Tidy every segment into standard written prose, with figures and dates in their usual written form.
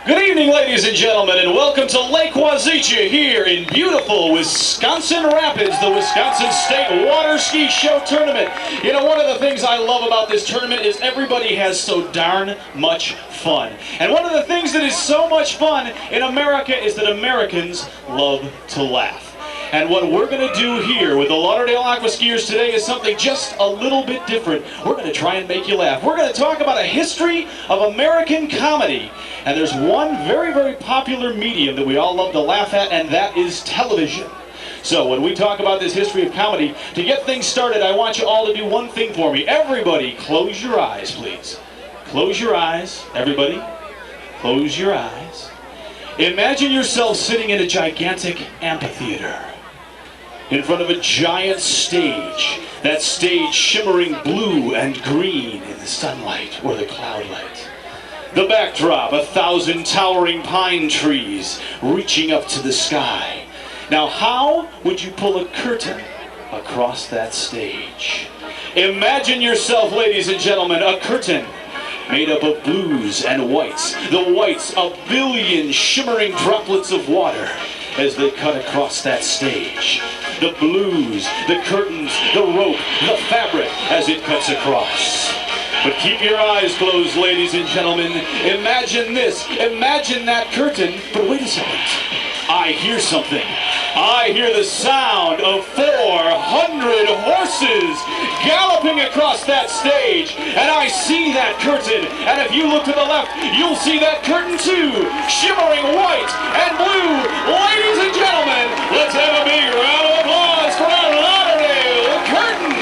Good evening, ladies and gentlemen, and welcome to Lake Wazicha here in beautiful Wisconsin Rapids, the Wisconsin State Water Ski Show Tournament. You know, one of the things I love about this tournament is everybody has so darn much fun. And one of the things that is so much fun in America is that Americans love to laugh. And what we're going to do here with the Lauderdale Aqua skiers today is something just a little bit different. We're going to try and make you laugh. We're going to talk about a history of American comedy. And there's one very, very popular medium that we all love to laugh at, and that is television. So when we talk about this history of comedy, to get things started, I want you all to do one thing for me. Everybody, close your eyes, please. Close your eyes. Everybody, close your eyes. Imagine yourself sitting in a gigantic amphitheater in front of a giant stage, that stage shimmering blue and green in the sunlight or the cloud light. The backdrop, 1,000 towering pine trees reaching up to the sky. Now, how would you pull a curtain across that stage? Imagine yourself, ladies and gentlemen, a curtain made up of blues and whites. The whites, a billion shimmering droplets of water as they cut across that stage. The blues, the curtains, the rope, the fabric as it cuts across. But keep your eyes closed, ladies and gentlemen. Imagine this. Imagine that curtain. But wait a second. I hear something. I hear the sound of 400 horses galloping across that stage. And I see that curtain. And if you look to the left, you'll see that curtain too, shimmering white and blue. Ladies and gentlemen, let's have a big round of applause for our Lauderdale curtain.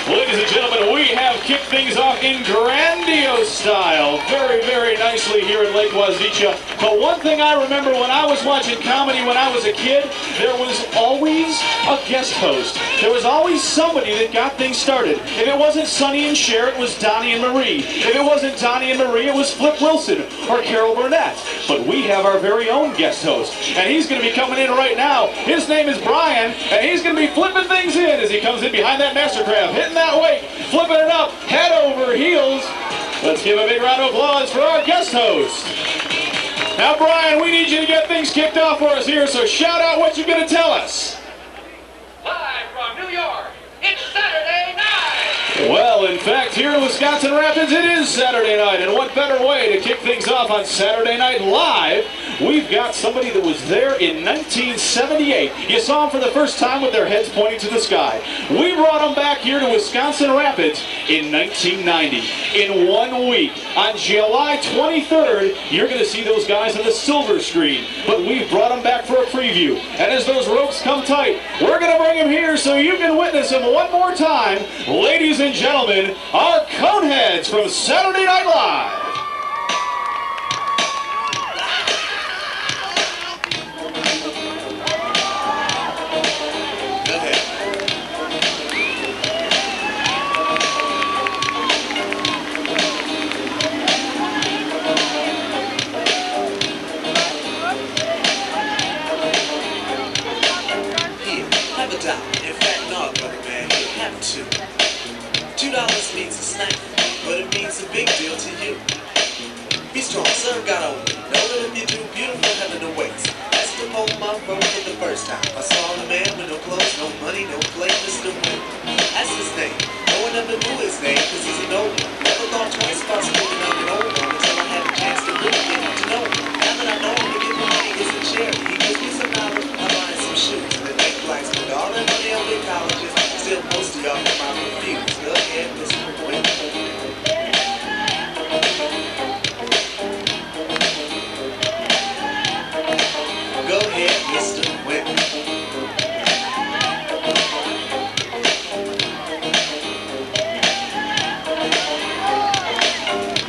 Ladies and gentlemen, we have kicked things off in grandiose style. Very, very nicely here in Lake Wazicha. But one thing I remember when I was watching comedy when I was a kid, there was always a guest host. There was always somebody that got things started. If it wasn't Sonny and Cher, it was Donnie and Marie. If it wasn't Donnie and Marie, it was Flip Wilson or Carol Burnett. But we have our very own guest host, and he's going to be coming in right now. His name is Brian, and he's going to be flipping things in as he comes in behind that Mastercraft, hitting that weight, flipping it up, head over heels. Let's give a big round of applause for our guest host. Now, Brian, we need you to get things kicked off for us here, so shout out what you're going to tell us. Live from New York, it's Saturday night! Well, in fact, here in Wisconsin Rapids, it is Saturday night, and what better way to kick things off on Saturday Night Live? We've got somebody that was there in 1978. You saw them for the first time with their heads pointing to the sky. We brought them back here to Wisconsin Rapids in 1990. In 1 week, on July 23rd, you're going to see those guys on the silver screen. But we've brought them back for a preview. And as those ropes come tight, we're going to bring them here so you can witness them one more time. Ladies and gentlemen, our Coneheads from Saturday Night Live. $2 means a snack, but it means a big deal to you. Be strong, serve God only. Know that if you do, beautiful heaven awaits. That's the moment my phone for the first time. I saw the man with no clothes, no money, no plate, Mr. Win. That's his name. No one ever knew his name, cause he's an old one. Never thought twice about spending on an old one until I had a chance to really get to know him. Now that I know him, to give him money is a charity. He gives me some dollars, I buy some shoes. And they make flights with all that money on their colleges. Still most of y'all have my reviews. Go ahead, Mr. Win. Go ahead, Mr. Win.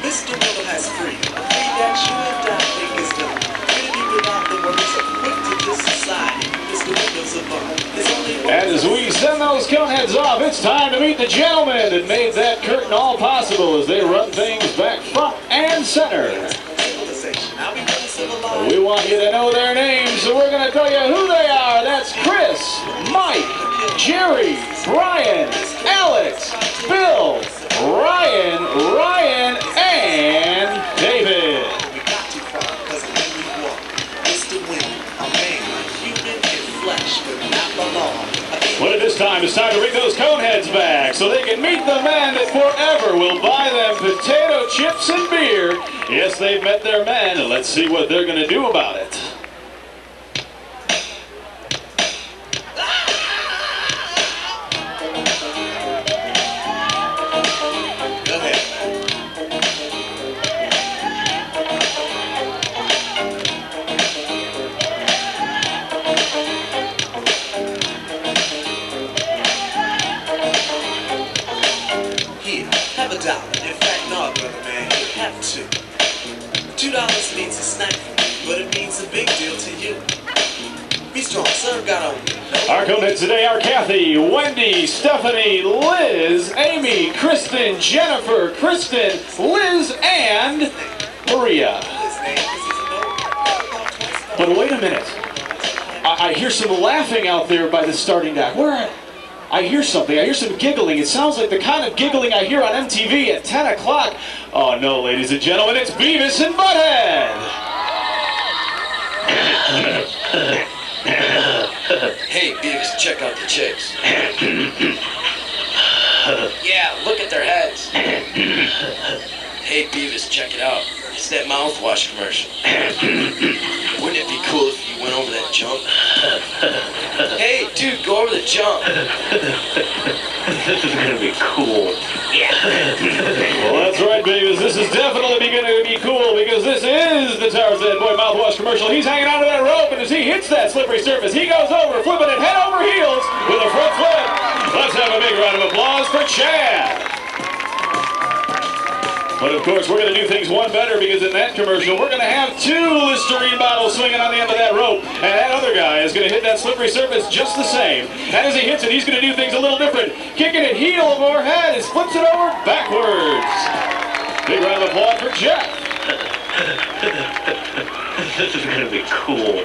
Mr. Win has freedom. A free that you and I think is done. Freedom without the worries of quick to this society. Mr. Windows of fun. And as we send those Coneheads off, it's time to meet the gentlemen that made that curtain all possible as they run things back front and center. We want you to know their names, so we're going to tell you who they are. That's Chris, Mike, Jerry, Brian, Alex, Bill, Ryan, and David. it's time to bring those cone heads back so they can meet the man that forever will buy them potato chips and beer. Yes, they've met their man, and let's see what they're going to do about it. Go ahead. Here, have $1. In fact, no, brother man, you have two. $2 means a snack, but it means a big deal to you. Be strong, sir. Got on. Our co-heads today are Kathy, Wendy, Stephanie, Liz, Amy, Kristen, Jennifer, Kristen, Liz, and Maria. But wait a minute. I hear some laughing out there by the starting deck. Where? I hear something. I hear some giggling. It sounds like the kind of giggling I hear on MTV at 10 o'clock. Oh no, ladies and gentlemen, it's Beavis and Butthead. Hey, Beavis, check out the chicks. Yeah, look at their heads. Hey, Beavis, check it out. It's that mouthwash commercial. Wouldn't it be cool if you went over that jump? Hey, dude, go over the jump. This is gonna be cool. Well, that's right, Beavis. This is definitely going to be cool because this is the Tarzan Boy mouthwash commercial. He's hanging onto that rope, and as he hits that slippery surface, he goes over, flipping it head over heels with a front flip. Let's have a big round of applause for Chad. But of course, we're going to do things one better because in that commercial, we're going to have 2 Listerine bottles swinging on the end of that rope. And that other guy is going to hit that slippery surface just the same. And as he hits it, he's going to do things a little different. Kicking it heel over head and flips it over backwards. Big round of applause for Jeff. This is gonna be cool. Well,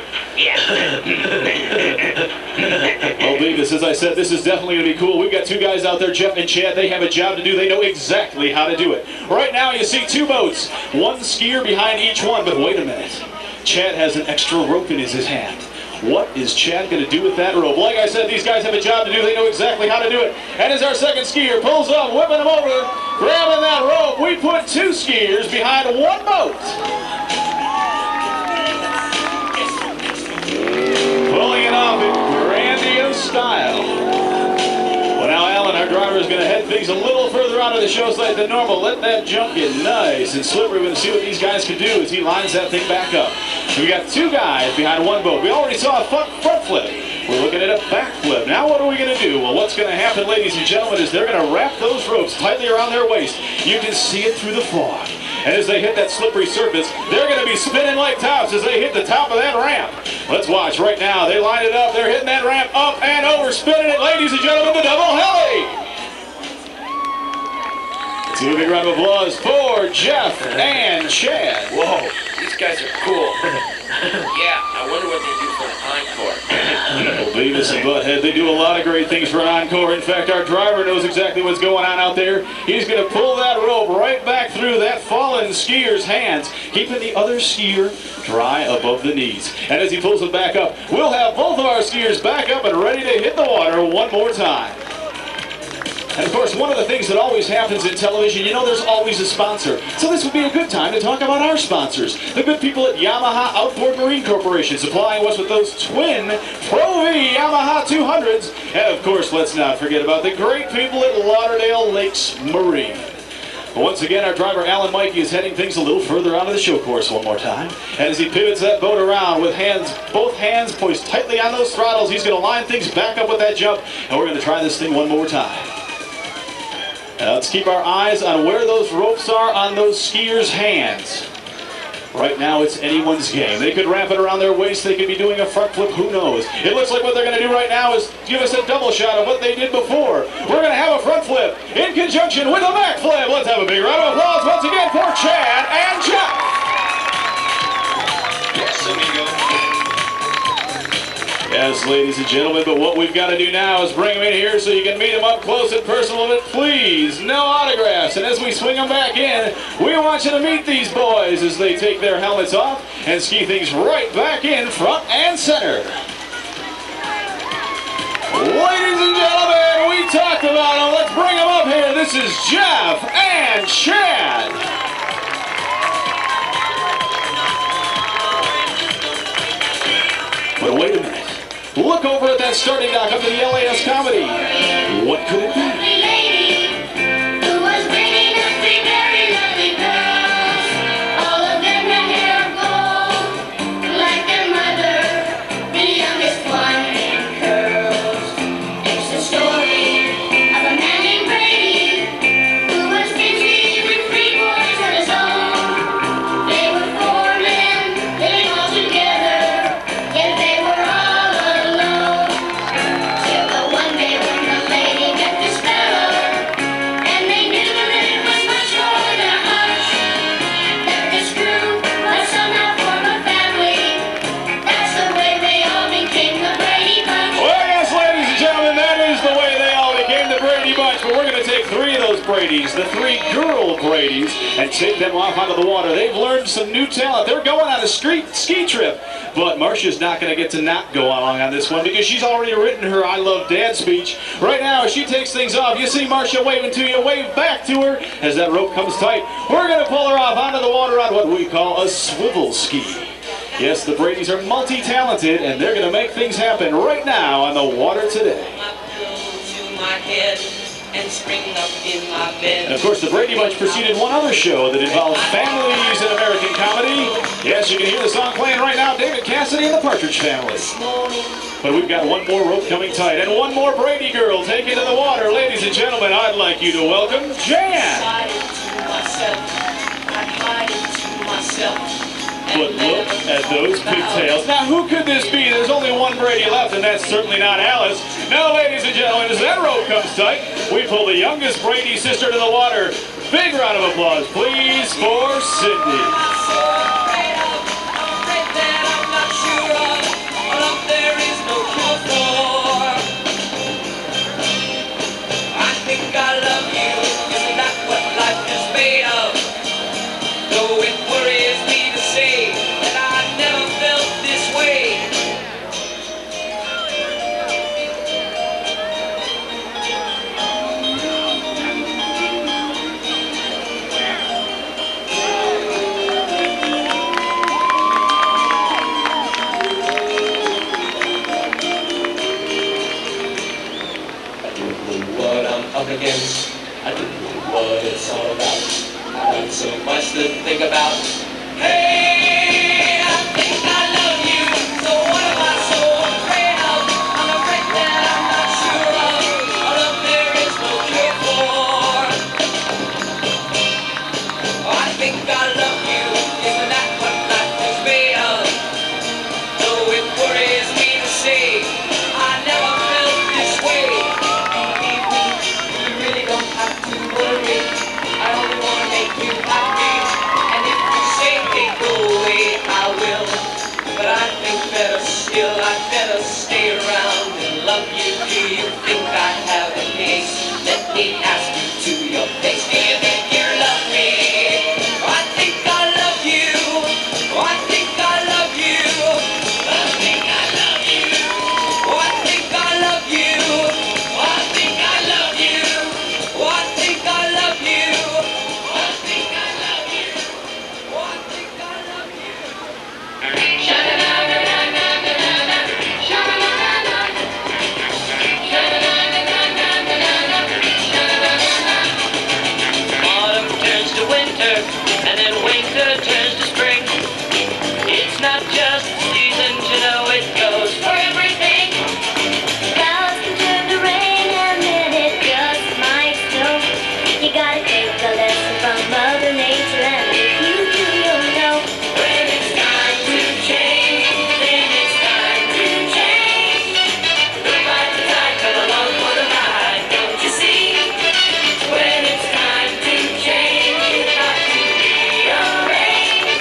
Beavis, as I said, this is definitely going to be cool. We've got 2 guys out there, Jeff and Chad. They have a job to do. They know exactly how to do it. Right now, you see 2 boats, 1 skier behind each one. But wait a minute. Chad has an extra rope in his hand. What is Chad going to do with that rope? Like I said, these guys have a job to do. They know exactly how to do it. And as our second skier pulls up, whipping him over, grabbing that rope, we put 2 skiers behind 1 boat. Pulling it off in grandiose style. Well, now Alan, our driver, is going to head things a little further out of the show site than normal. Let that jump get nice and slippery. We're going to see what these guys can do as he lines that thing back up. We got 2 guys behind 1 boat. We already saw a front flip. We're looking at a back flip. Now what are we going to do? Well, what's going to happen, ladies and gentlemen, is they're going to wrap those ropes tightly around their waist. You can see it through the fog. And as they hit that slippery surface, they're going to be spinning like tops as they hit the top of that ramp. Let's watch right now. They line it up. They're hitting that ramp up and over, spinning it, ladies and gentlemen, the double heli. Let's give a big round of applause for Jeff and Chad. Whoa, these guys are cool. Yeah, I wonder what they do for an encore. Well, Beavis and Butthead, they do a lot of great things for an encore. In fact, our driver knows exactly what's going on out there. He's going to pull that rope right back through that fallen skier's hands, keeping the other skier dry above the knees. And as he pulls it back up, we'll have both of our skiers back up and ready to hit the water one more time. And of course, one of the things that always happens in television, you know, there's always a sponsor. So this would be a good time to talk about our sponsors. The good people at Yamaha Outboard Marine Corporation, supplying us with those twin Pro V Yamaha 200s. And of course, let's not forget about the great people at Lauderdale Lakes Marine. But once again, our driver, Alan Mikey, is heading things a little further out of the show course one more time. And as he pivots that boat around with both hands poised tightly on those throttles, he's going to line things back up with that jump. And we're going to try this thing one more time. Now let's keep our eyes on where those ropes are on those skiers' hands. Right now, it's anyone's game. They could wrap it around their waist. They could be doing a front flip. Who knows? It looks like what they're going to do right now is give us a double shot of what they did before. We're going to have a front flip in conjunction with a back flip. Let's have a big round of applause once again for Chad and Jeff. Yes, amigo. Yes, ladies and gentlemen, but what we've got to do now is bring them in here so you can meet them up close and personal. But please, no autographs. And as we swing them back in, we want you to meet these boys as they take their helmets off and ski things right back in front and center. Ladies and gentlemen, talked about them. Let's bring them up here. This is Jeff and Chad. But wait a minute. Look over at that starting dock of the LAS comedy. What could it be? Brady's, the 3 girl Brady's, and take them off onto the water. They've learned some new talent. They're going on a ski trip. But Marcia's not going to get to not go along on this one because she's already written her I Love Dad speech. Right now, as she takes things off, you see Marcia waving to you, wave back to her as that rope comes tight. We're going to pull her off onto the water on what we call a swivel ski. Yes, the Brady's are multi-talented, and they're going to make things happen right now on the water today. And spring up in my bed. And of course, the Brady Bunch preceded one other show that involved families in American comedy. Yes, you can hear the song playing right now, David Cassidy and the Partridge Family. But we've got one more rope coming tight and one more Brady girl taken to the water. Ladies and gentlemen, I'd like you to welcome Jan. But look at those pigtails. Now, who could this be? There's only one Brady left, and that's certainly not Alice. Now, ladies and gentlemen, as that rope comes tight, we pull the youngest Brady sister to the water. Big round of applause, please, for Cindy. I don't know what it's all about. I got so much to think about. Hey, I think I love you. So what am I so afraid of? I'm afraid that I'm not sure of. A love there is no cure for. I think I love you. Isn't that what life is made of? Though it worries me to say, I never felt this way. I only want to make you happy, and if you say they go away, I will. But I think better still, I'd better stay around and love you. Do you think I have a case? Let me ask you to your face. Do you think you love me? I think I love you. I think I love you. I think I love you. I think I love you. I think I love you. I think I love you. I think I love you. I think I love you. Autumn turns to winter, and then winter turns to spring. It's not just the season, you know it goes for everything. Clouds can turn to rain, and then it just might snow. You gotta take a lesson from Mother Nature, and if you do, you'll know. When it's time to change, then it's time to change. Don't fight the tide, come along for the ride, don't you see? When it's time to change, you've got to rearrange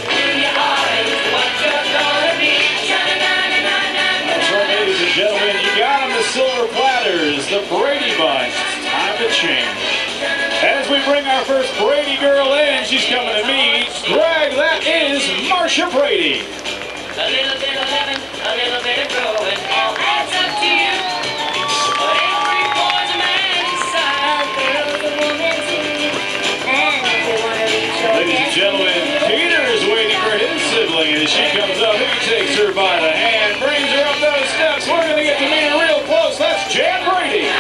who you are and what you're gonna be. That's right, ladies and gentlemen, you got them, the silver platters, the Brady Bunch. It's time to change. As we bring our first Brady girl in, she's coming to meet Greg. That is Marcia Brady. A little bit of living, a little bit of growing, all adds up to you. But every boy as she comes up. He takes her by the hand, brings her up those steps. We're going to get to meet her real close. That's Jan Brady.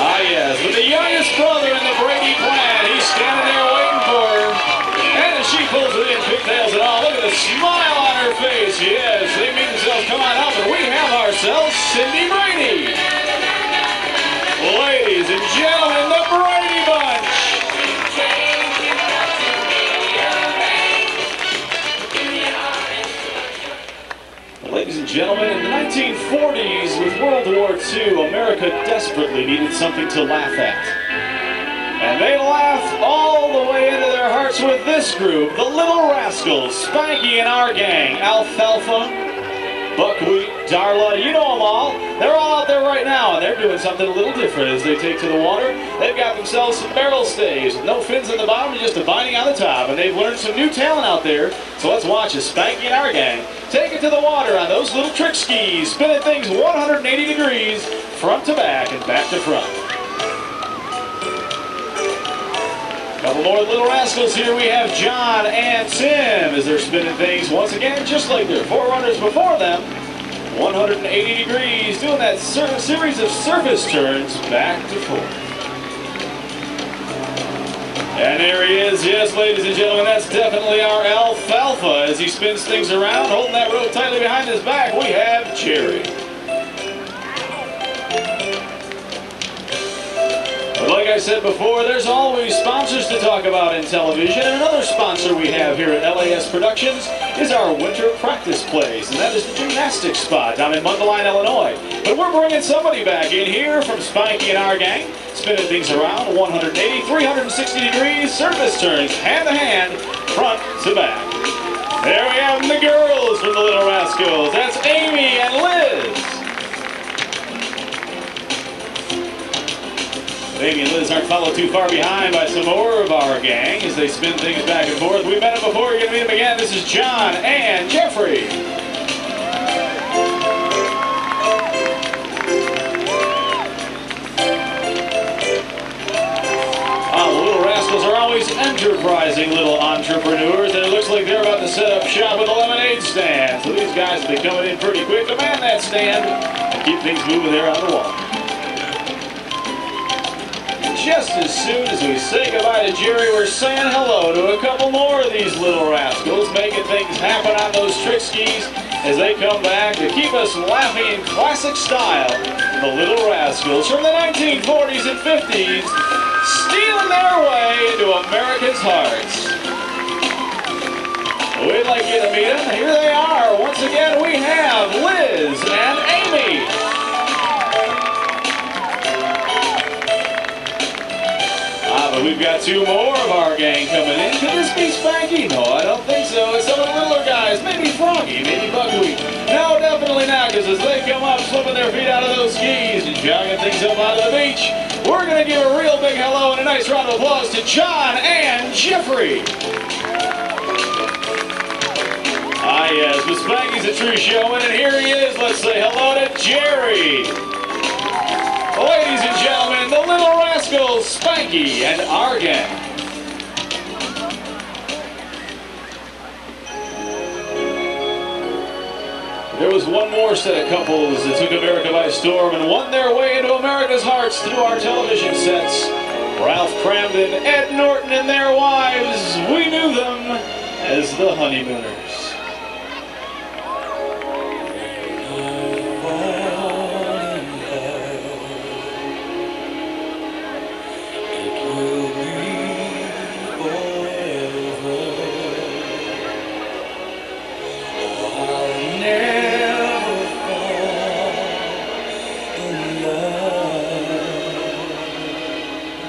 Ah, yes, with the youngest brother in the Brady clan. He's standing there waiting for her. And as she pulls it in, pigtails and all, look at the smile on her face. Yes, they mean themselves, come on up, and we have ourselves Cindy Brady. Ladies and gentlemen, the Brady Bunch. Ladies and gentlemen, in the 1940s, with World War II, America desperately needed something to laugh at. And they laughed all the way into their hearts with this group, the Little Rascals, Spanky and our gang, Alfalfa, Buckwheat, Darla, you know them all. They're all out there right now, and they're doing something a little different as they take to the water. They've got themselves some barrel stays with no fins in the bottom and just a binding on the top. And they've learned some new talent out there. So let's watch as Spanky and our gang take it to the water on those little trick skis, spinning things 180 degrees, front to back and back to front. Couple more Little Rascals here. We have John and Tim as they're spinning things once again, just like their forerunners before them. 180 degrees, doing that series of surface turns back to forth. And there he is, yes, ladies and gentlemen, that's definitely our Alfalfa as he spins things around, holding that rope tightly behind his back. We have Jerry. But like I said before, there's always sponsors to talk about in television, and another sponsor we have here at LAS Productions is our winter practice place, and that is the gymnastics spot down in Mundelein, Illinois. But we're bringing somebody back in here from Spanky and our gang, spinning things around 180, 360 degrees, surface turns, hand to hand, front to back. There we have the girls from the Little Rascals. That's Amy and Liz. Amy and Liz aren't followed too far behind by some more of our gang as they spin things back and forth. We met them before, you're going to meet them again. This is John and Jeffrey. The Little Rascals are always enterprising little entrepreneurs, and it looks like they're about to set up shop with a lemonade stand. So these guys will be coming in pretty quick to man that stand and keep things moving there on the wall. Just as soon as we say goodbye to Jerry, we're saying hello to a couple more of these Little Rascals, making things happen on those trick skis as they come back to keep us laughing in classic style. The Little Rascals from the 1940s and 50s, stealing their way into America's hearts. We'd like you to meet them. Here they are. Once again, we have Liz and Amy. But we've got two more of our gang coming in. Could this be Spanky? No, I don't think so. It's some of the littler guys. Maybe Froggy, maybe Buckwheat. No, definitely not, because as they come up, slipping their feet out of those skis and jogging things up out of the beach, we're going to give a real big hello and a nice round of applause to John and Jeffrey. Ah, yes, but Spanky's a true showman, and here he is. Let's say hello to Jerry. Ladies and gentlemen, the Little Rascals, Spanky and our gang. There was one more set of couples that took America by storm and won their way into America's hearts through our television sets. Ralph Cramden, Ed Norton, and their wives, we knew them as the Honeymooners.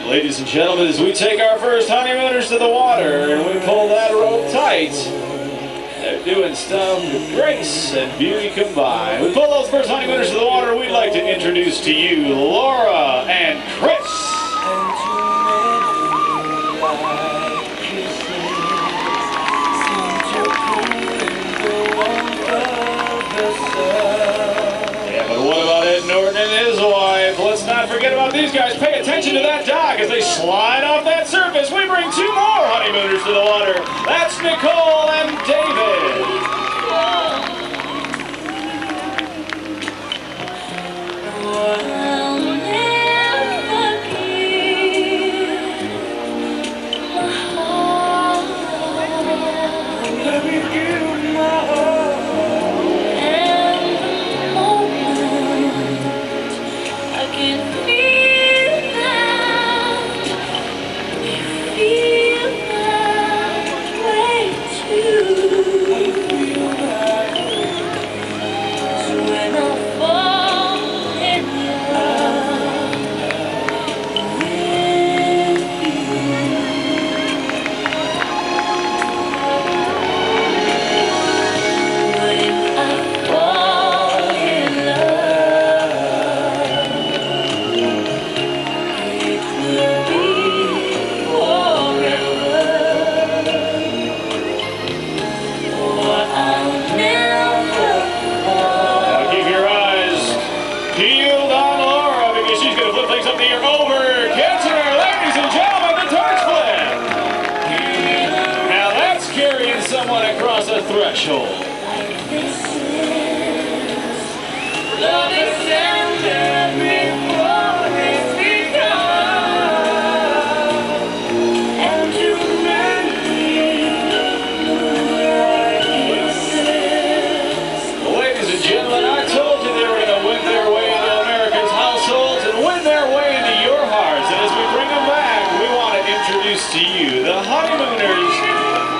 Ladies and gentlemen, as we take our first honeymooners to the water and we pull that rope tight, they're doing stuff with grace and beauty combined. We pull those first honeymooners to the water, we'd like to introduce to you Laura and Chris. Yeah, but what about Ed Norton and his wife? Let's not forget about these guys. Pay attention to that dock as they slide off that surface. We bring two more honeymooners. honeymooners to the water. That's Nicole and David. Threshold. Love is tender before it's begun, and to Ladies and gentlemen, I told you they were going to win their way into America's households and win their way into your hearts. And as we bring them back, we want to introduce to you the honeymooners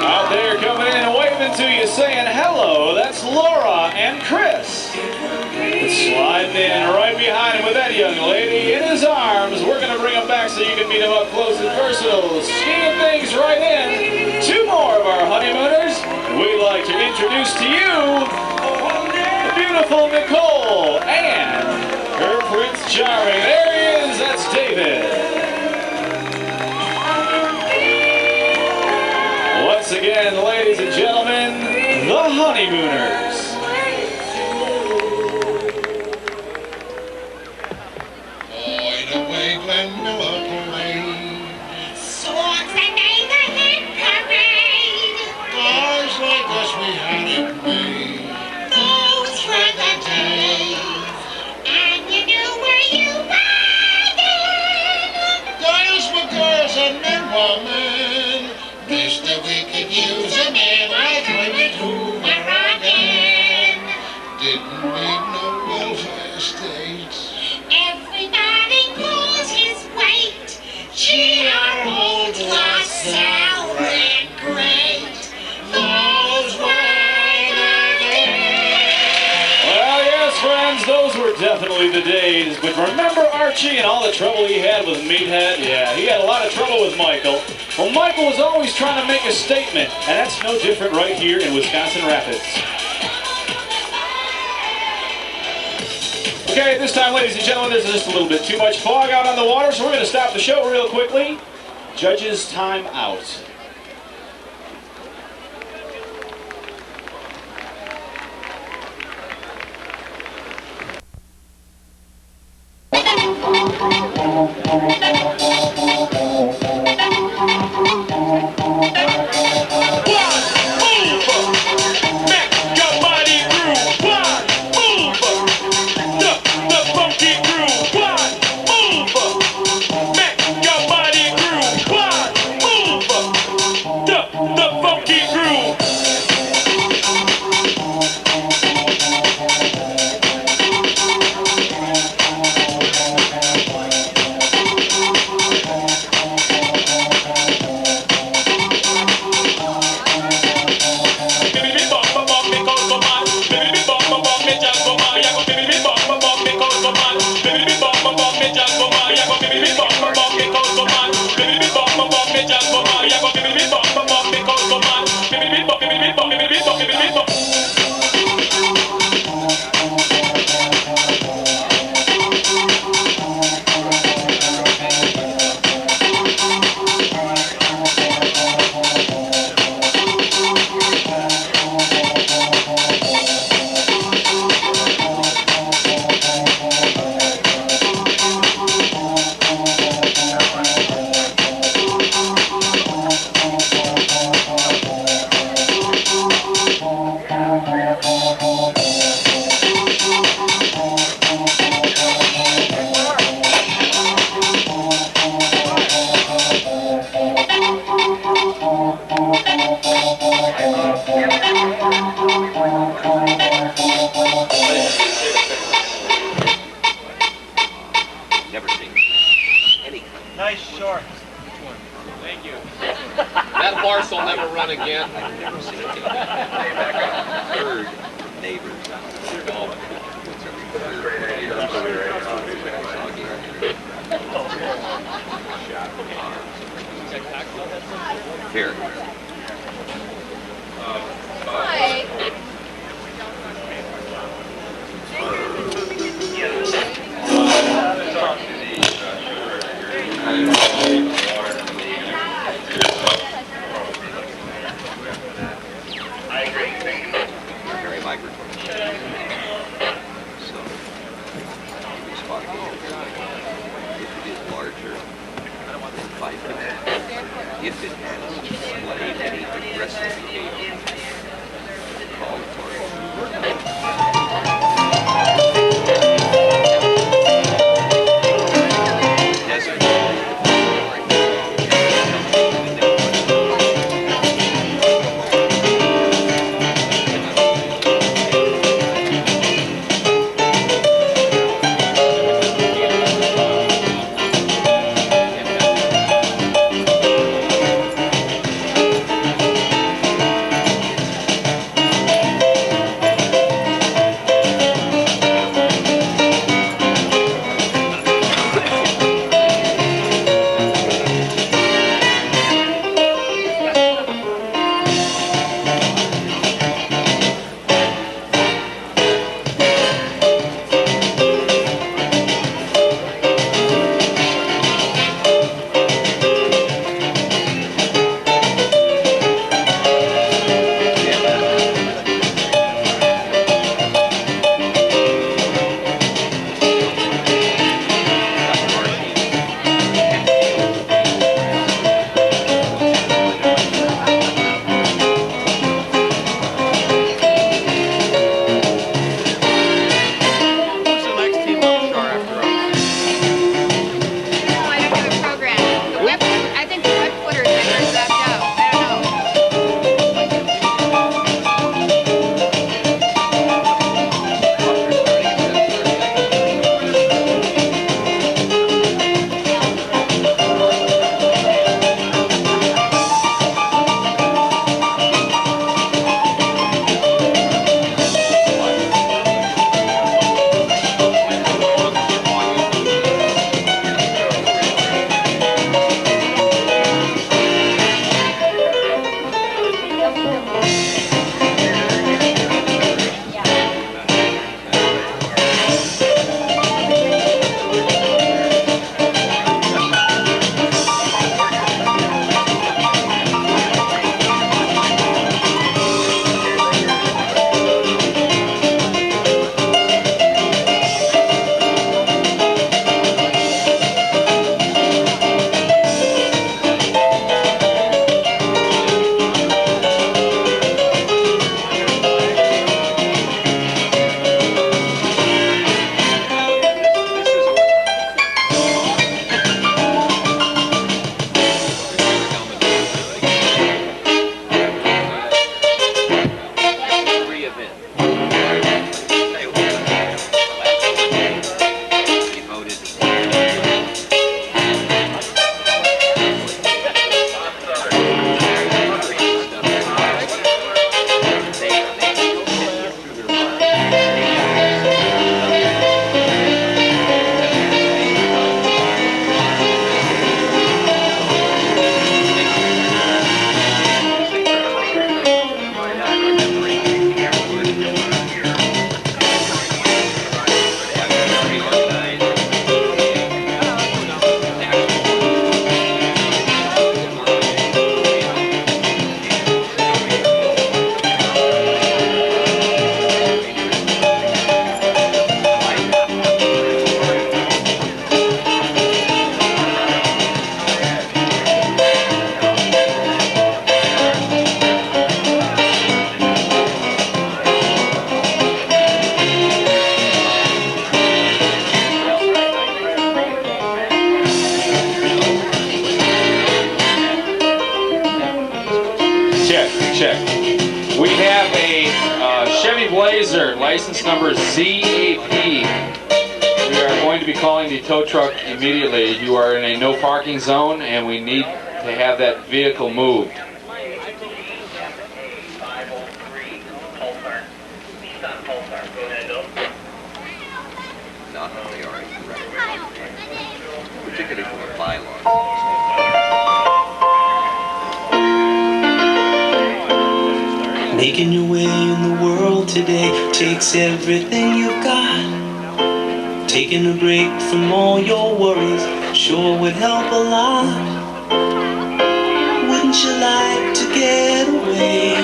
out there coming in and waving to you, saying hello. That's Laura and Chris. Sliding in right behind him with that young lady in his arms. We're going to bring him back so you can meet him up close and personal. Skiing things right in. Two more of our honeymooners. We'd like to introduce to you the beautiful Nicole and her Prince Charming. There he is. That's David. Once again, ladies and gentlemen, the honeymooners. Swords and anger hit parade. Guys like us, we had it made. Those were the days, and you knew where you were then. Girls were girls and men were men. Mister, we could use a man like Women who were running. Didn't need no welfare states. Everybody pulls his weight. Gee, our old LaSalle ran great. Those were the days. Well, yes, friends, those were definitely the days. But remember Archie and all the trouble he had with Meathead? Yeah, he had a lot of trouble with Michael. Well, Michael was always trying to make a statement, and that's no different right here in Wisconsin Rapids. Okay, this time, ladies and gentlemen, there's just a little bit too much fog out on the water, so we're going to stop the show real quickly. Judges, time out. Never seen any. Nice short. Thank you. That horse will never run again. I've never seen it. Heard neighbors. Here. Very migratory. So, we spot if it is larger than 5 feet, if it has displayed any aggressive behavior, call for check. We have a Chevy Blazer, license number ZAP. We are going to be calling the tow truck immediately. You are in a no parking zone and we need to have that vehicle moved. Not only are you particularly from the bylaws. Making your way in the world today takes everything you've got. Taking a break from all your worries sure would help a lot. Wouldn't you like to get away?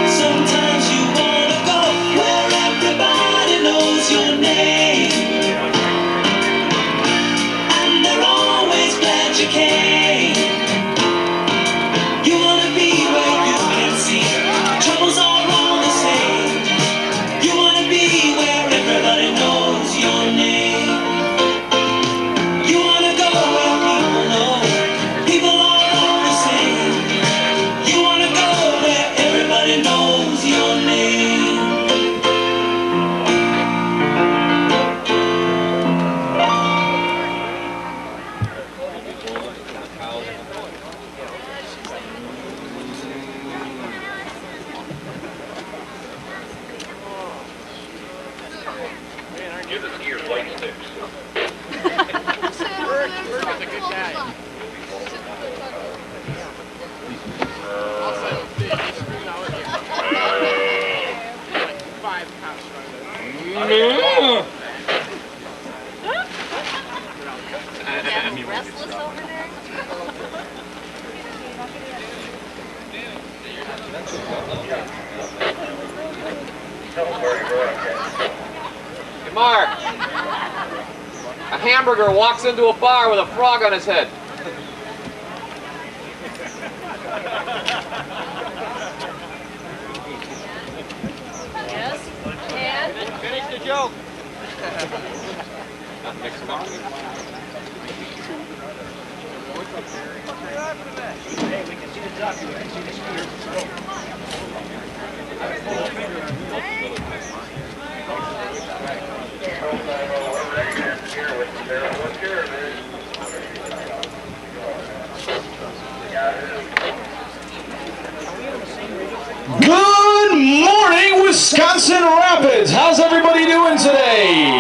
Sometimes you wanna go where everybody knows your name, and they're always glad you came. You wanna be where you can see troubles are all the same. You wanna be where everybody knows your name. You wanna go where people know people are all the same. You wanna go where everybody knows your name. Give us your light sticks. Restless over there? Hey, Mark. A hamburger walks into a bar with a frog on his head. Yes. And? Finish the joke. Mix them up. Hey, we can see the duck. We can see the skiers. Good morning, Wisconsin Rapids. How's everybody doing today?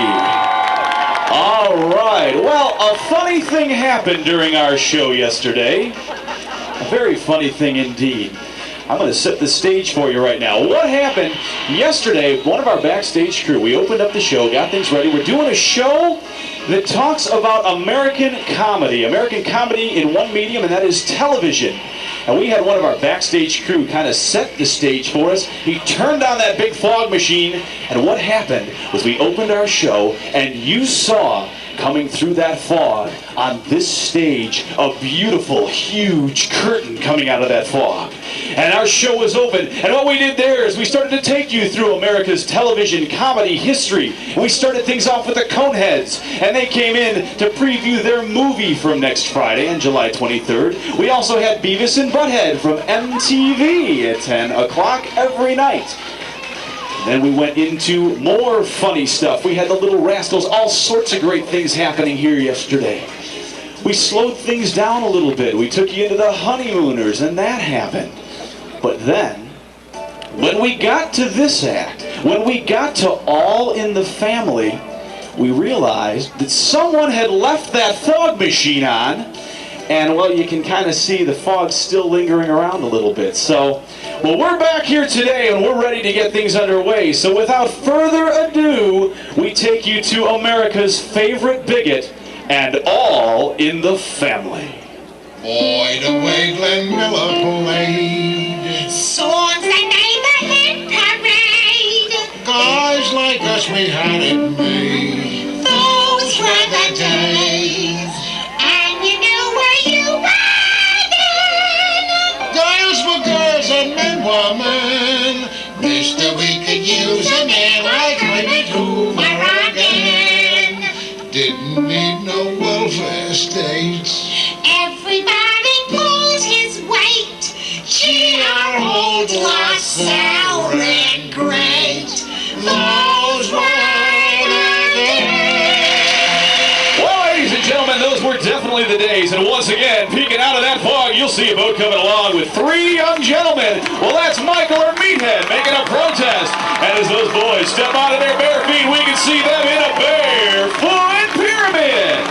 All right. Well, a funny thing happened during our show yesterday. A very funny thing indeed. I'm going to set the stage for you right now. What happened yesterday, one of our backstage crew, we opened up the show, got things ready. We're doing a show that talks about American comedy in one medium, and that is television. And we had one of our backstage crew kind of set the stage for us. He turned on that big fog machine, and what happened was we opened our show, and you saw coming through that fog on this stage a beautiful, huge curtain coming out of that fog. And our show was open, and what we did there is we started to take you through America's television comedy history. And we started things off with the Coneheads, and they came in to preview their movie from next Friday on July 23rd. We also had Beavis and Butthead from MTV at 10 o'clock every night. Then we went into more funny stuff. We had the Little Rascals, all sorts of great things happening here yesterday. We slowed things down a little bit. We took you into the Honeymooners, and that happened. But then, when we got to this act, when we got to All in the Family, we realized that someone had left that fog machine on, and well, you can kind of see the fog still lingering around a little bit. So, well, we're back here today and we're ready to get things underway. So without further ado, we take you to America's favorite bigot and All in the Family. Boy, the way Glenn Miller played. Songs the neighborhood parade. Guys like us, we had it made. Those were the days. And you knew where you were then. Girls were girls and men were men. Mister, we could use a man like Herbert Hoover again. Didn't need no welfare states. Everybody pulls his weight. sounding great. Those were the days. Well, ladies and gentlemen, those were definitely the days. And once again, peeking out of that fog, you'll see a boat coming along with 3 young gentlemen. Well, that's Michael or Meathead making a protest. And as those boys step out of their bare feet, we can see them in a barefoot pyramid.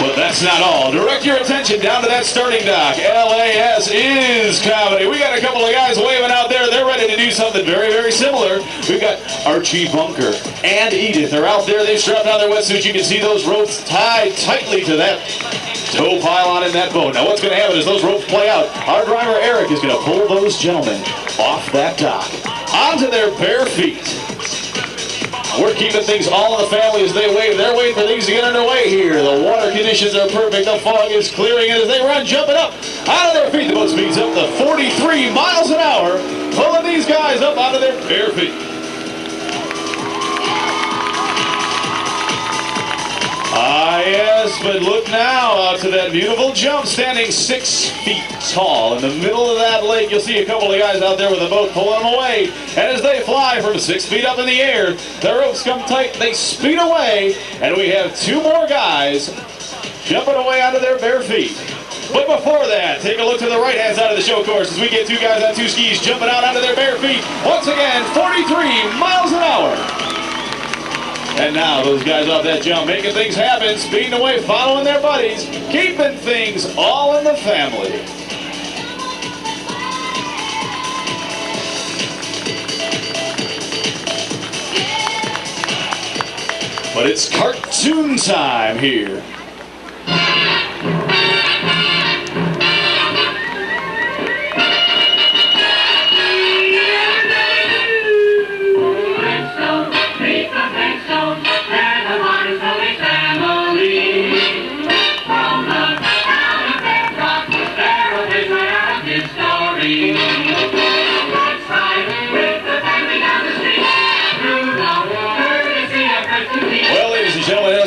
But that's not all. Direct your attention down to that starting dock. LAS is comedy. We got a couple of guys waving out there. They're ready to do something very, very similar. We've got Archie Bunker and Edith. They're out there. They've strapped on their wetsuits. You can see those ropes tied tightly to that tow pylon in that boat. Now what's going to happen is those ropes play out. Our driver Eric is going to pull those gentlemen off that dock onto their bare feet. We're keeping things all in the family as they wave. They're waiting for things to get underway here. The water conditions are perfect. The fog is clearing, and as they run, jumping up out of their feet, the boat speeds up to 43 miles an hour, pulling these guys up out of their bare feet. Ah, yes, but look now out to that beautiful jump, standing 6 feet tall. In the middle of that lake, you'll see a couple of guys out there with a boat pulling them away. And as they fly from 6 feet up in the air, the ropes come tight, they speed away, and we have 2 more guys jumping away onto their bare feet. But before that, take a look to the right-hand side of the show course as we get 2 guys on 2 skis jumping out onto their bare feet. Once again, 43 miles an hour. And now those guys off that jump, making things happen, speeding away, following their buddies, keeping things all in the family. But it's cartoon time here.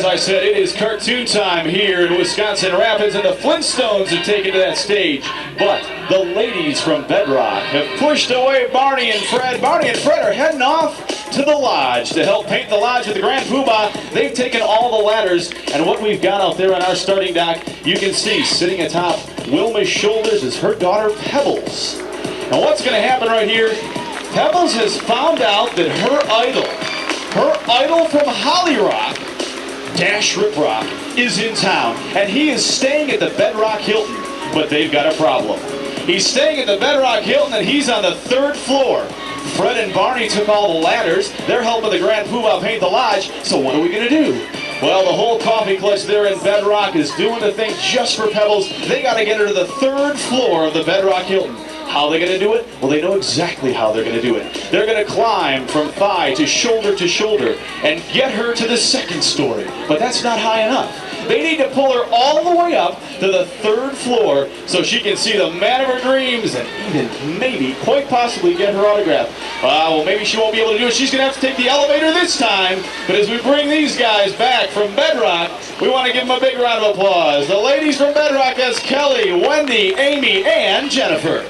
I said it is cartoon time here in Wisconsin Rapids, and the Flintstones have taken to that stage. But the ladies from Bedrock have pushed away Barney and Fred. Barney and Fred are heading off to the lodge to help paint the lodge with the Grand Poobah. They've taken all the ladders, and what we've got out there on our starting dock, you can see sitting atop Wilma's shoulders is her daughter Pebbles. And what's going to happen right here, Pebbles has found out that her idol from Holly Rock, Dash Rip Rock, is in town, and he is staying at the Bedrock Hilton, but they've got a problem. He's staying at the Bedrock Hilton, and he's on the 3rd floor. Fred and Barney took all the ladders. They're helping the Grand Poobah paint the lodge, so what are we going to do? Well, the whole coffee clutch there in Bedrock is doing the thing just for Pebbles. They got to get her to the 3rd floor of the Bedrock Hilton. How are they going to do it? Well, they know exactly how they're going to do it. They're going to climb from thigh to shoulder and get her to the 2nd story. But that's not high enough. They need to pull her all the way up to the 3rd floor so she can see the man of her dreams and even maybe, quite possibly, get her autograph. Well, maybe she won't be able to do it. She's going to have to take the elevator this time. But as we bring these guys back from Bedrock, we want to give them a big round of applause. The ladies from Bedrock as Kelly, Wendy, Amy, and Jennifer.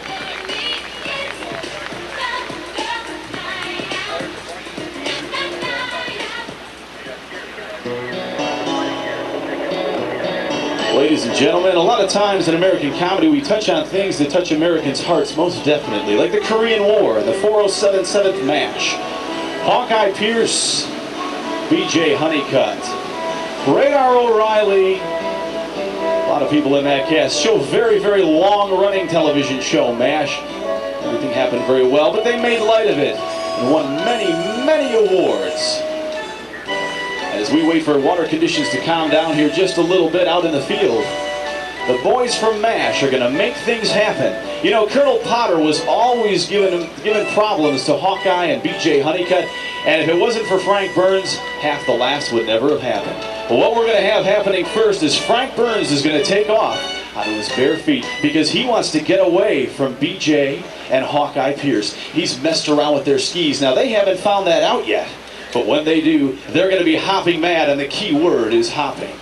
Ladies and gentlemen, a lot of times in American comedy we touch on things that touch Americans' hearts most definitely, like the Korean War and the 407 7th MASH. Hawkeye Pierce, B.J. Honeycutt, Radar O'Reilly, a lot of people in that cast. Show very, very long-running television show, MASH. Everything happened very well, but they made light of it and won many, many awards. As we wait for water conditions to calm down here just a little bit out in the field, the boys from MASH are going to make things happen. You know, Colonel Potter was always giving problems to Hawkeye and B.J. Honeycutt, and if it wasn't for Frank Burns, half the laughs would never have happened. But what we're going to have happening first is Frank Burns is going to take off onto his bare feet because he wants to get away from B.J. and Hawkeye Pierce. He's messed around with their skis. Now, they haven't found that out yet. But when they do, they're going to be hopping mad, and the key word is hopping.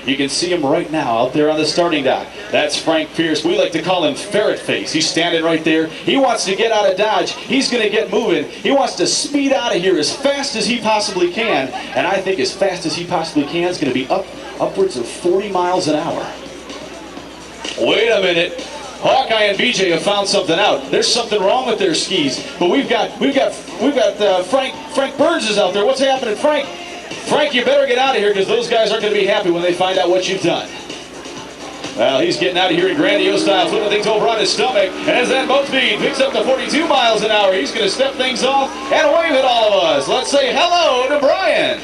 You can see him right now out there on the starting dock. That's Frank Pierce. We like to call him Ferret Face. He's standing right there. He wants to get out of Dodge. He's going to get moving. He wants to speed out of here as fast as he possibly can. And I think as fast as he possibly can is going to be upwards of 40 miles an hour. Wait a minute. Hawkeye and BJ have found something out. There's something wrong with their skis. But we've got Frank Burns is out there. What's happening, Frank? Frank, you better get out of here because those guys aren't going to be happy when they find out what you've done. Well, he's getting out of here in grandiose style, flipping things over on his stomach. And as that boat speed picks up to 42 miles an hour, he's going to step things off and wave at all of us. Let's say hello to Brian.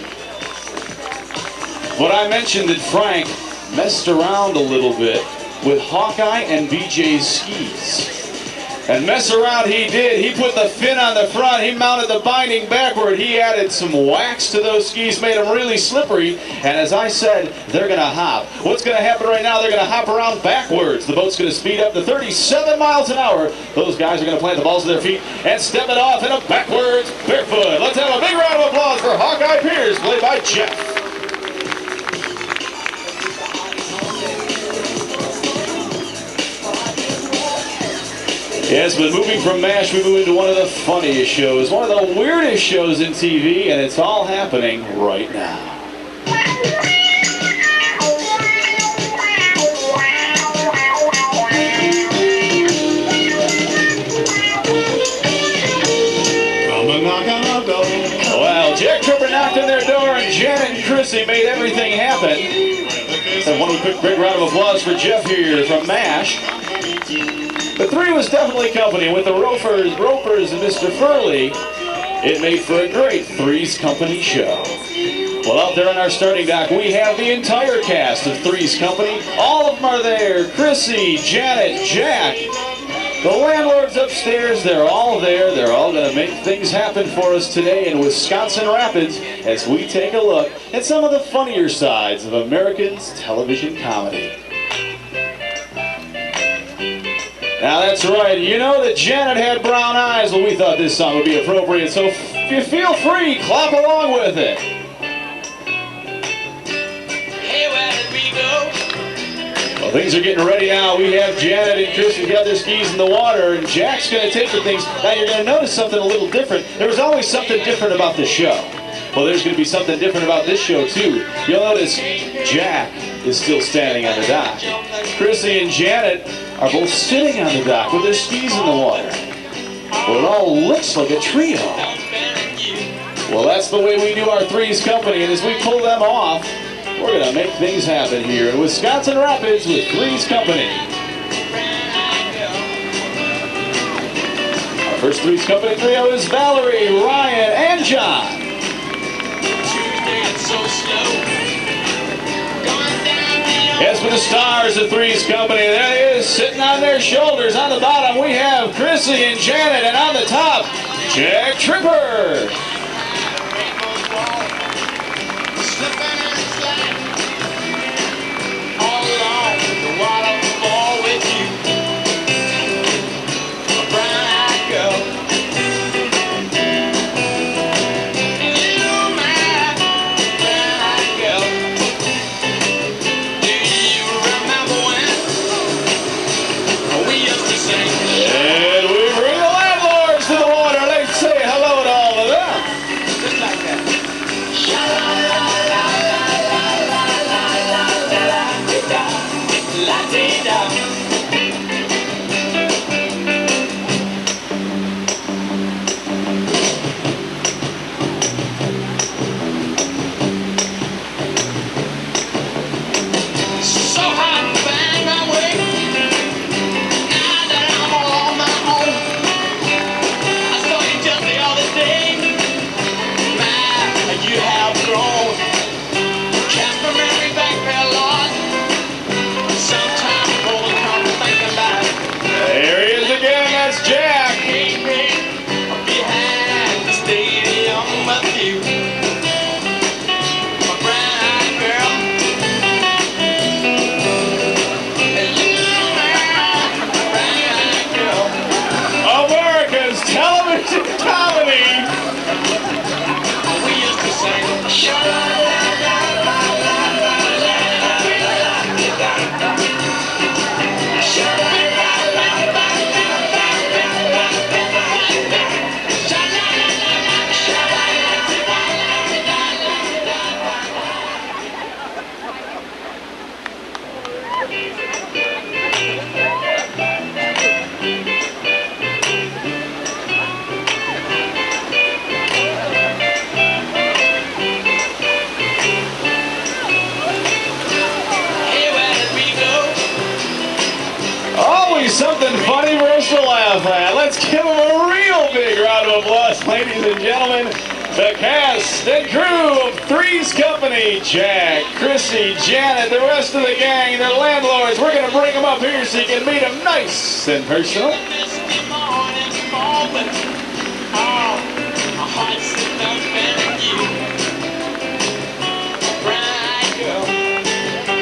But I mentioned that Frank messed around a little bit with Hawkeye and BJ's skis. And mess around he did. He put the fin on the front. He mounted the binding backward. He added some wax to those skis, made them really slippery. And as I said, they're going to hop. What's going to happen right now? They're going to hop around backwards. The boat's going to speed up to 37 miles an hour. Those guys are going to plant the balls of their feet and step it off in a backwards barefoot. Let's have a big round of applause for Hawkeye Pierce, played by Jeff. Yes, but moving from MASH, we move into one of the funniest shows, one of the weirdest shows in TV, and it's all happening right now. Well, Jack Tripper knocked on their door, and Janet and Chrissy made everything happen. And one quick big round of applause for Jeff here from MASH. The three was definitely company with the Ropers and Mr. Furley. It made for a great Three's Company show. Well, out there on our starting dock, we have the entire cast of Three's Company. All of them are there. Chrissy, Janet, Jack. The landlords upstairs, they're all there. They're all going to make things happen for us today in Wisconsin Rapids as we take a look at some of the funnier sides of Americans' television comedy. Now that's right, you know that Janet had brown eyes. Well, we thought this song would be appropriate, so if you feel free, clap along with it. Hey, where did we go? Well, things are getting ready now. We have Janet and Kristen got their skis in the water, and Jack's going to take the things. Now you're going to notice something a little different. There was always something different about the show. Well, there's going to be something different about this show, too. You'll notice Jack is still standing on the dock. Chrissy and Janet are both sitting on the dock with their skis in the water. Well, it all looks like a trio. Well, that's the way we do our Three's Company, and as we pull them off, we're going to make things happen here in Wisconsin Rapids with Three's Company. Our first Three's Company trio is Valerie, Ryan, and John. Yes, with the stars of Three's Company, there he is, sitting on their shoulders. On the bottom, we have Chrissy and Janet, and on the top, Jack Tripper. And we bring the landlords to the water. Let's say hello to all of them. of applause, ladies and gentlemen. The cast and crew of Three's Company, Jack, Chrissy, Janet, the rest of the gang, their landlords. We're going to bring them up here so you can meet them nice and personal.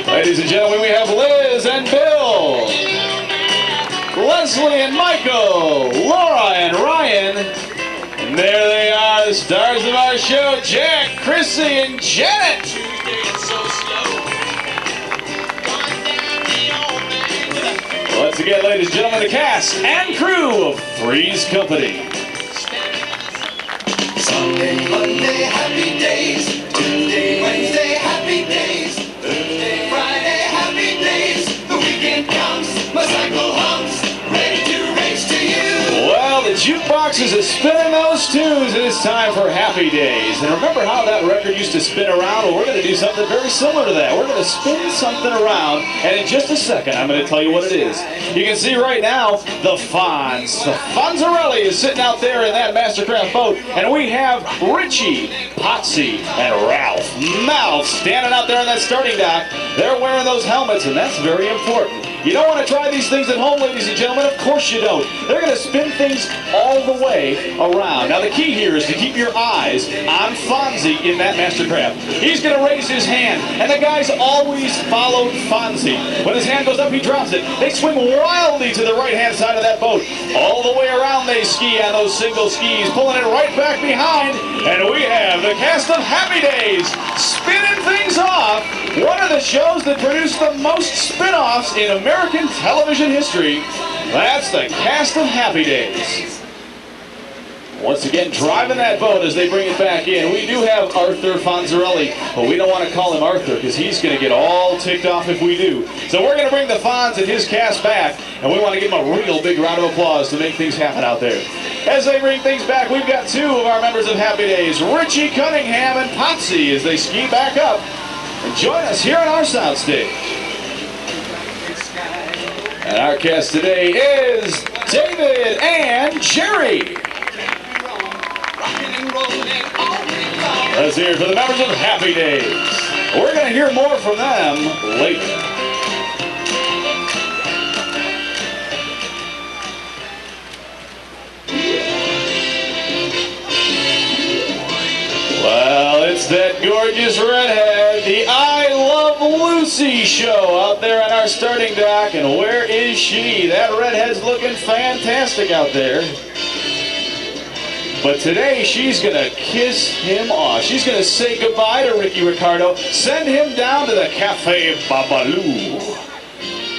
Ladies and gentlemen, we have Liz and Bill, Leslie and Michael, Laura and Ryan. And there they are, the stars of our show, Jack, Chrissy, and Janet. Once again, ladies and gentlemen, the cast and crew of Three's Company. Sunday, Monday, happy days. Tuesday, Wednesday, happy days. Thursday, Friday, happy days. The weekend comes, my cycle hums, ready to race to you. Well, the jukebox is spinning those tunes, and it's time for Happy Days. And remember how that record used to spin around? Well, we're going to do something very similar to that. We're going to spin something around, and in just a second, I'm going to tell you what it is. You can see right now, the Fonz. The Fonzarelli is sitting out there in that Mastercraft boat, and we have Richie, Potsy, and Ralph Mouth standing out there on that starting dock. They're wearing those helmets, and that's very important. You don't want to try these things at home, ladies and gentlemen. Of course you don't. They're going to spin things all the way around. Now, the key here is to keep your eyes on Fonzie in that Mastercraft. He's going to raise his hand, and the guys always followed Fonzie. When his hand goes up, he drops it. They swing wildly to the right-hand side of that boat. All the way around they ski on those single skis, pulling it right back behind. And we have the cast of Happy Days spinning things off. One of the shows that produced the most spin-offs in American television history. That's the cast of Happy Days. Once again, driving that boat as they bring it back in. We do have Arthur Fonzarelli, but we don't want to call him Arthur because he's going to get all ticked off if we do. So we're going to bring the Fonz and his cast back, and we want to give him a real big round of applause to make things happen out there. As they bring things back, we've got two of our members of Happy Days, Richie Cunningham and Potsy, as they ski back up. And join us here on our soundstage. And our cast today is David and Jerry. Let's hear it for the members of Happy Days. We're going to hear more from them later. Well, it's that gorgeous redhead, the I Love Lucy show out there on our starting dock. And where is she? That redhead's looking fantastic out there. But today, she's going to kiss him off. She's going to say goodbye to Ricky Ricardo, send him down to the Cafe Babaloo.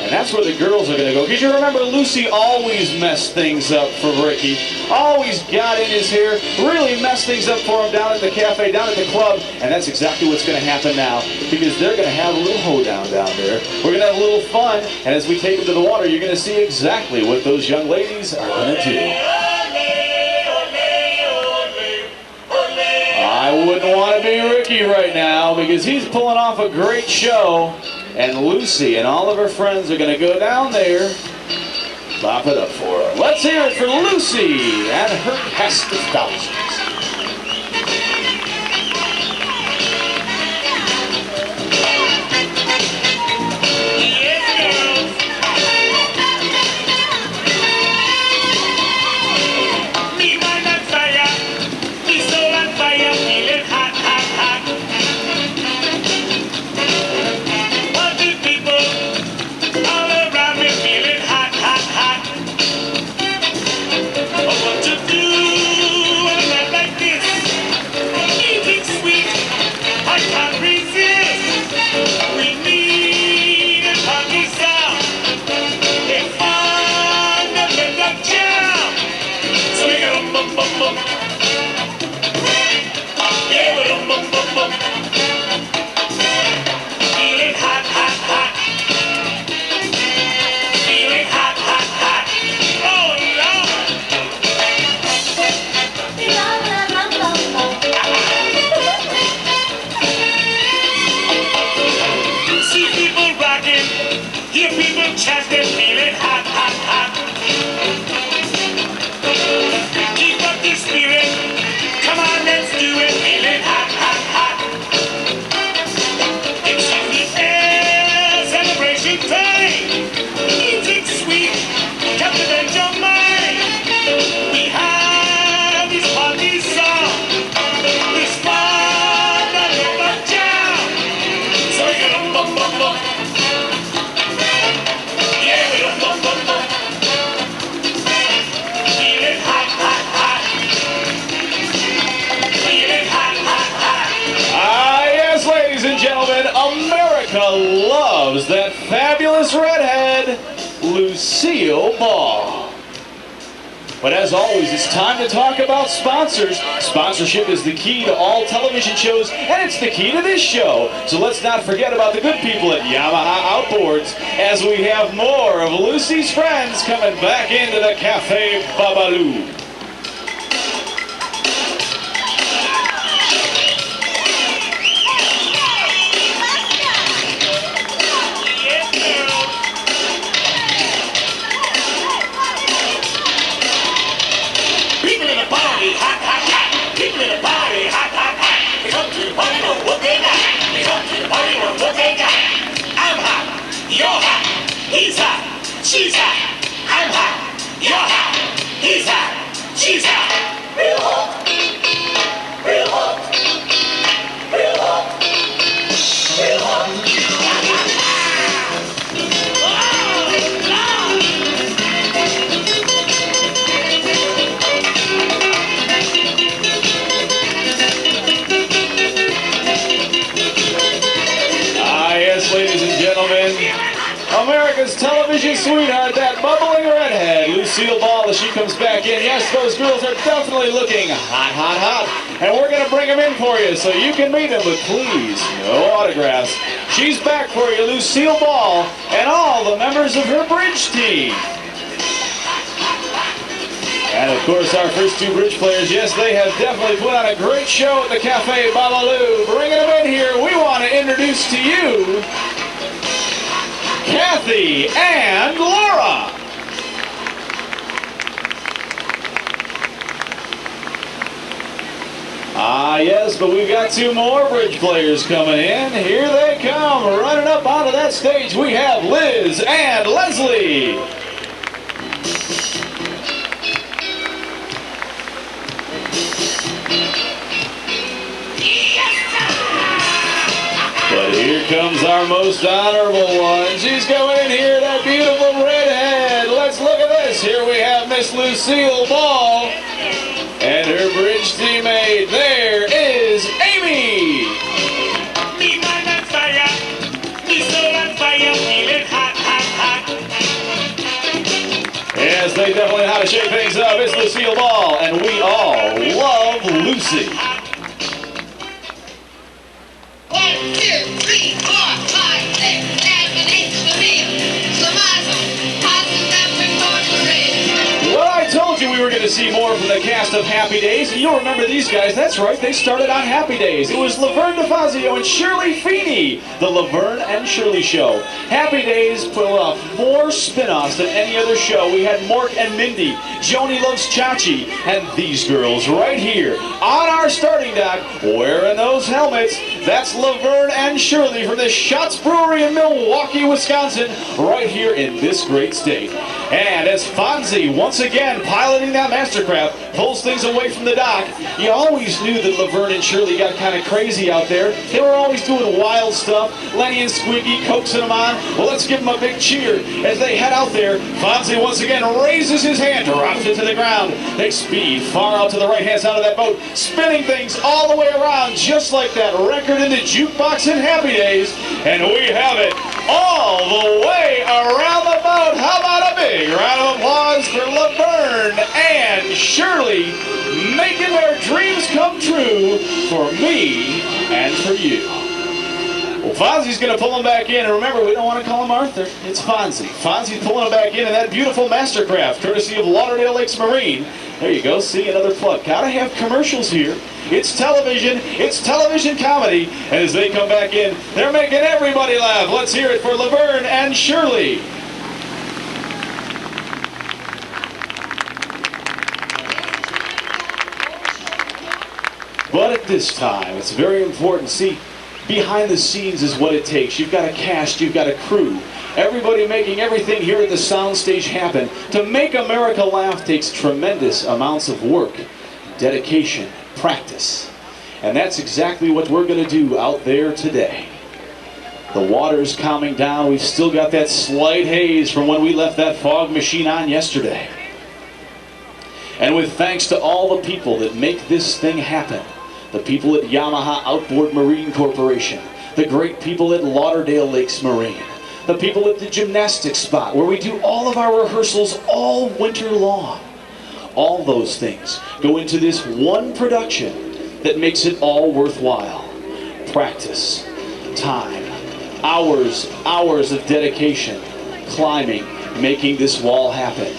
And that's where the girls are going to go. Because you remember, Lucy always messed things up for Ricky. Always got in his hair, really messed things up for him down at the cafe, down at the club. And that's exactly what's going to happen now. Because they're going to have a little hoedown down there. We're going to have a little fun. And as we take them to the water, you're going to see exactly what those young ladies are going to do. I wouldn't want to be Ricky right now because he's pulling off a great show, and Lucy and all of her friends are going to go down there, clap it up for her. Let's hear it for Lucy and her cast of thousands. What to do? big time. Music sweet, captivate your mind. We have this party song. This fun that never jam. So we get bum bum bum. Yeah, we bum bum bum. Feeling hot, hot, hot. Feeling hot, hot, hot. Ah, yes, ladies and gentlemen, America loves that fabulous redhead, Lucille Ball. But as always, it's time to talk about sponsors. Sponsorship is the key to all television shows, and it's the key to this show. So let's not forget about the good people at Yamaha Outboards, as we have more of Lucy's friends coming back into the Cafe Babalu. People in the party, hot, hot, hot. People in the party, hot, hot, hot. They come to the party, know what they got. They come to the party, know what they got. I'm hot, you're hot, he's hot, she's hot. I'm hot, you're hot, he's hot, she's hot. Real hot, real hot, real hot, real hot. Ah, yes, ladies and gentlemen, America's television sweetheart, that bubbling redhead, Lucille Ball, as she comes back in. Yes, those girls are definitely looking hot, hot, hot. And we're going to bring them in for you so you can meet them, but please, no autographs. She's back for you, Lucille Ball, and all the members of her bridge team. And of course, our first two bridge players, yes, they have definitely put on a great show at the Cafe Babalu. Bringing them in here, we want to introduce to you Kathy and Laura. Ah, yes, but we've got two more bridge players coming in. Here they come, running up onto that stage. We have Liz and Leslie. But here comes our most honorable one. She's coming in here, that beautiful redhead. Let's look at this. Here we have Miss Lucille Ball and her bridge teammate. There is Amy. Me mind on fire, me soul on fire, feeling hot, hot, hot. Yes, they definitely know how to shake things up. It's Lucille Ball, and we all love Lucy. 1, 2, 3, 4, 5, 6, 7, 8, Tomato, pasta, pepper, corn, parade. Well, I told you we were going to see more from the cast of Happy Days, and you'll remember these guys. That's right, they started on Happy Days. It was Laverne DeFazio and Shirley Feeney, the Laverne and Shirley Show. Happy Days put off more spin-offs than any other show. We had Mork and Mindy, Joni Loves Chachi, and these girls right here on our starting dock wearing those helmets. That's Laverne and Shirley from the Schatz Brewery in Milwaukee, Wisconsin, right here in this great state. And as Fonzie, once again, piloting that Mastercraft, pulls things away from the dock, you always knew that Laverne and Shirley got kind of crazy out there. They were always doing wild stuff. Lenny and Squeaky coaxing them on. Well, let's give them a big cheer as they head out there. Fonzie once again raises his hand, drops it to the ground. They speed far out to the right-hand side of that boat, spinning things all the way around, just like that record in the jukebox in Happy Days. And we have it all the way around the boat. How about a big round of applause for Laverne and Shirley, making their dreams come true for me and for you. Well, Fonzie's going to pull him back in, and remember, we don't want to call him Arthur. It's Fonzie. Fonzie's pulling him back in that beautiful Mastercraft, courtesy of Lauderdale Lakes Marine. There you go, see, another plug. Gotta have commercials here. It's television comedy, and as they come back in, they're making everybody laugh. Let's hear it for Laverne and Shirley. But at this time, it's very important. See, behind the scenes is what it takes. You've got a cast, you've got a crew. Everybody making everything here at the soundstage happen. To make America laugh takes tremendous amounts of work, dedication, practice. And that's exactly what we're going to do out there today. The water's calming down. We've still got that slight haze from when we left that fog machine on yesterday. And with thanks to all the people that make this thing happen, the people at Yamaha Outboard Marine Corporation, the great people at Lauderdale Lakes Marine, the people at the gymnastics spot where we do all of our rehearsals all winter long. All those things go into this one production that makes it all worthwhile. Practice, time, hours of dedication, climbing, making this wall happen.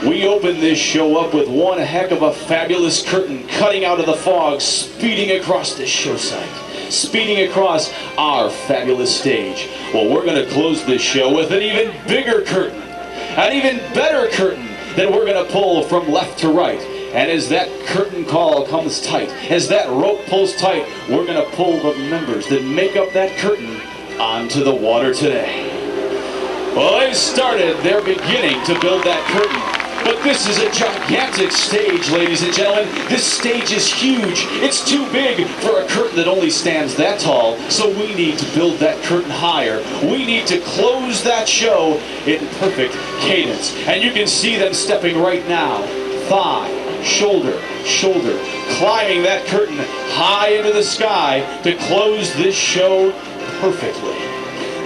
We opened this show up with one heck of a fabulous curtain cutting out of the fog, speeding across this show site, speeding across our fabulous stage. Well, we're going to close this show with an even bigger curtain, an even better curtain that we're going to pull from left to right. And as that curtain call comes tight, as that rope pulls tight, we're going to pull the members that make up that curtain onto the water today. Well, they've started, they're beginning to build that curtain. But this is a gigantic stage, ladies and gentlemen. This stage is huge. It's too big for a curtain that only stands that tall. So we need to build that curtain higher. We need to close that show in perfect cadence. And you can see them stepping right now. Thigh, shoulder, shoulder, climbing that curtain high into the sky to close this show perfectly.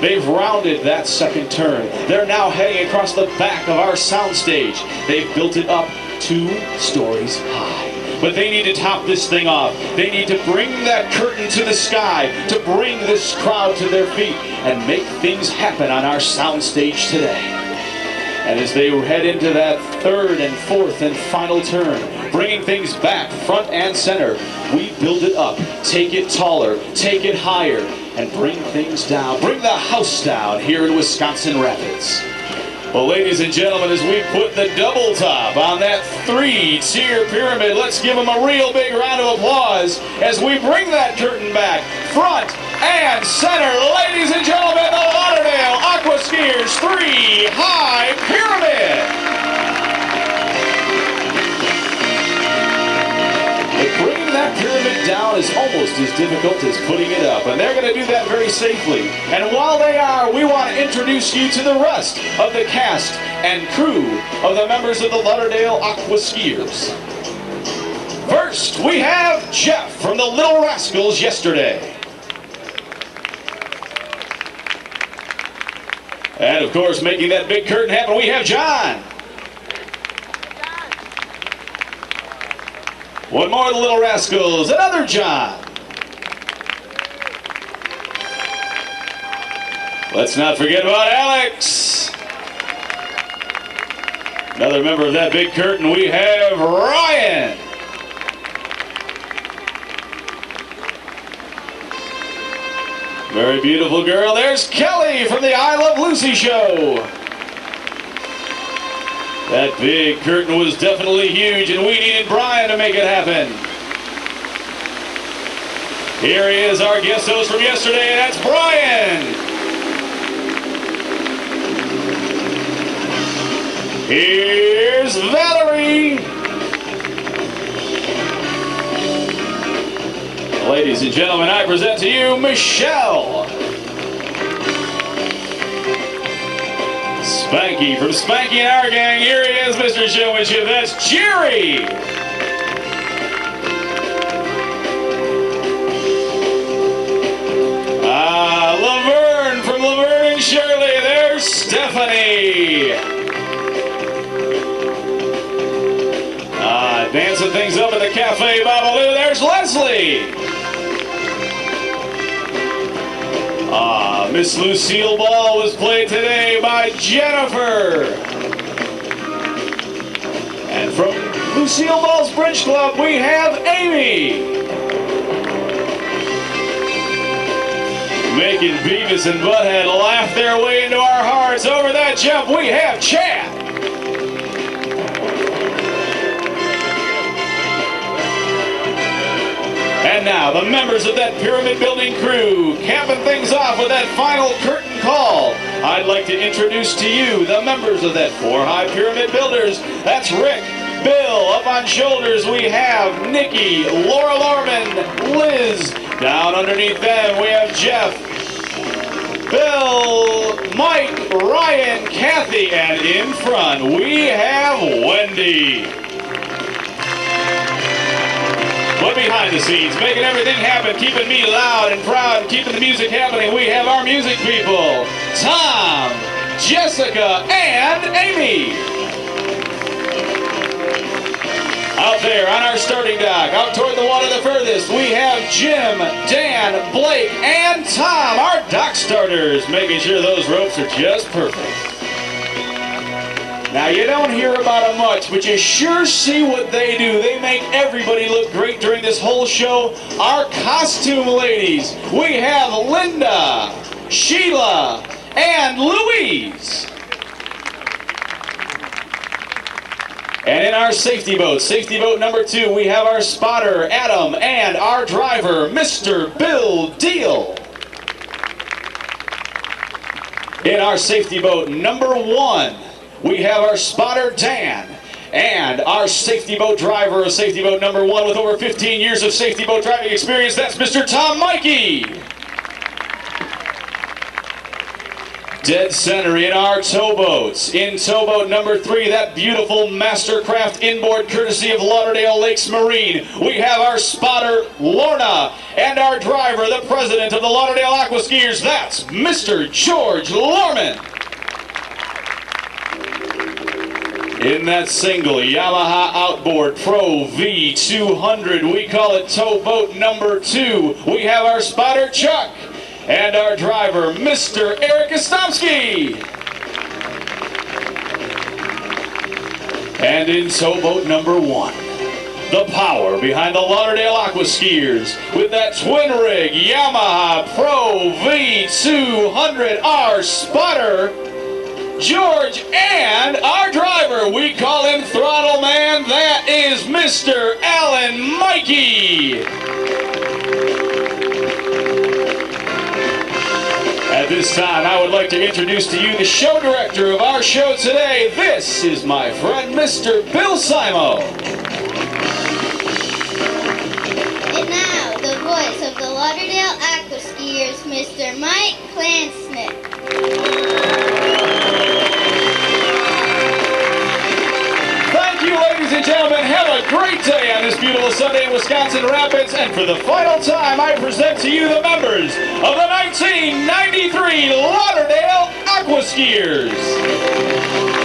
They've rounded that second turn. They're now heading across the back of our soundstage. They've built it up 2 stories high. But they need to top this thing off. They need to bring that curtain to the sky, to bring this crowd to their feet and make things happen on our soundstage today. And as they head into that 3rd and 4th and final turn, bringing things back front and center, we build it up, take it taller, take it higher, and bring things down, bring the house down here in Wisconsin Rapids. Well, ladies and gentlemen, as we put the double top on that 3-tier pyramid, let's give them a real big round of applause as we bring that curtain back front and center. Ladies and gentlemen, the Lauderdale Aqua Skiers 3-high pyramid. Bringing that pyramid down is almost as difficult as putting it up, and they're going to do that very safely. And while they are, we want to introduce you to the rest of the cast and crew of the members of the Lauderdale Aqua Skiers. First, we have Jeff from the Little Rascals Yesterday. And of course, making that big curtain happen, we have John. One more of the Little Rascals, another John. Let's not forget about Alex. Another member of that big curtain, we have Ryan. Very beautiful girl. There's Kelly from the I Love Lucy show. That big curtain was definitely huge, and we needed Brian to make it happen. Here he is, our guest host from yesterday, and that's Brian. Here's Valerie. Ladies and gentlemen, I present to you Michelle. Spanky from Spanky and Our Gang. Here he is, Mr. Showmanship. That's Jerry. Laverne from Laverne and Shirley. There's Stephanie. Dancing things up at the Cafe Babalu. There's Leslie. Miss Lucille Ball was played today by Jennifer. And from Lucille Ball's Bridge Club, we have Amy. Making Beavis and Butthead laugh their way into our hearts. Over that jump, we have Chad. And now, the members of that pyramid building crew, capping things off with that final curtain call. I'd like to introduce to you the members of that 4 high pyramid builders. That's Rick, Bill. Up on shoulders, we have Nikki, Laura Lorman, Liz. Down underneath them, we have Jeff, Bill, Mike, Ryan, Kathy, and in front, we have Wendy. But behind the scenes, making everything happen, keeping me loud and proud, and keeping the music happening, we have our music people, Tom, Jessica, and Amy. Out there on our starting dock, out toward the water the furthest, we have Jim, Dan, Blake, and Tom, our dock starters, making sure those ropes are just perfect. Now, you don't hear about them much, but you sure see what they do. They make everybody look great during this whole show. Our costume ladies, we have Linda, Sheila, and Louise. And in our safety boat number 2, we have our spotter, Adam, and our driver, Mr. Bill Deal. In our safety boat number 1, we have our spotter, Dan, and our safety boat driver of safety boat number 1 with over 15 years of safety boat driving experience, that's Mr. Tom Mikey. Dead center in our towboats. In towboat number 3, that beautiful Mastercraft inboard courtesy of Lauderdale Lakes Marine, we have our spotter, Lorna, and our driver, the president of the Lauderdale Aqua Skiers, that's Mr. George Lorman. In that single Yamaha Outboard Pro V200, we call it towboat number 2, we have our spotter, Chuck, and our driver, Mr. Eric Ostomsky. And in towboat number 1, the power behind the Lauderdale Aqua Skiers with that twin rig Yamaha Pro V200, our spotter, George, and our driver, we call him Throttle Man, that is Mr. Alan Mikey. At this time, I would like to introduce to you the show director of our show today. This is my friend, Mr. Bill Simo. And now, the voice of the Lauderdale Aqua Skiers, Mr. Mike Klansnick. Thank you, ladies and gentlemen. Have a great day on this beautiful Sunday in Wisconsin Rapids. And for the final time, I present to you the members of the 1993 Lauderdale Aqua Skiers.